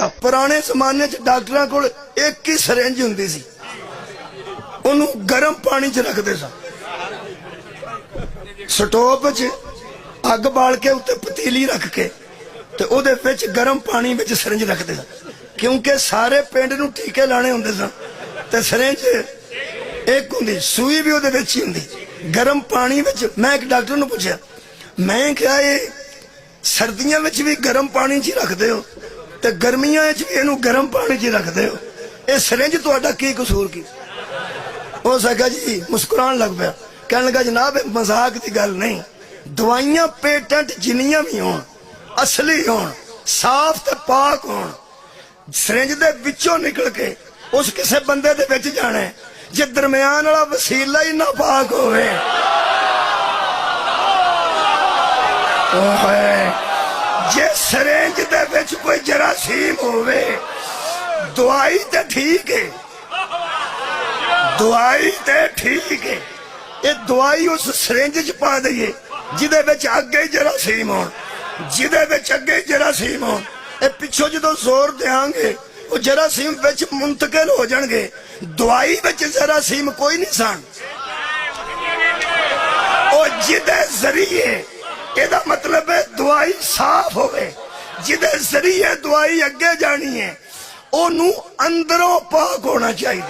पुराने जमाने च डॉक्टरां कोल एक ही सिरिंज हुंदी सी, उन्हों गर्म पानी च रखते सन, स्टोव च अग बाल के उत्ते पतीली रख के ते ओदे विच गर्म पानी विच सिरिंज रखते सन, क्योंकि सारे पिंड नूं टीके लाने हुंदे सन ते सिरिंज एक हुंदी, सूई भी ओदे विच ही हुंदी, गर्म पानी विच। मैं एक डॉक्टर नूं पुछया, मैं क्या ये सर्दियां विच भी गर्म पानी च रखते हो ते गर्मियां विच भी इहनूं गर्म पानी च रखते हो, ये सिरिंज तुहाडा की कसूर की? हो सका जी मुस्कुरान लग पिया, कहने लगा जनाब मजाक की गल नहीं, दवाइयां पेटेंट जिन्नियां भी होण असली होण साफ ते पाक होण, सिरिंज दे विचों निकल के उस किसे बंदे दे विच जाना है, जे दरम्यान वाला वसीला ही ना पाक होवे जे सिरिंज दे विच कोई जरासीम होवे, दवाई ते ठीक है, दवाई ते ठीक है, ये दवाई उस सिरिंज च पा दईए जिदे विच अगे जरासीम होण, जिदे विच अगे जरासीम होण, ये पिछों जो जोर देंगे वो जरासीम विच मुंतकिल हो जाएंगे, दवाई विच जरासीम कोई नहीं सन, और जिदे जरिए एदा मतलब है दवाई साफ होवे, जिदे जरिए दवाई अगे जानी है ओनू अंदरों पाक होना चाहिए।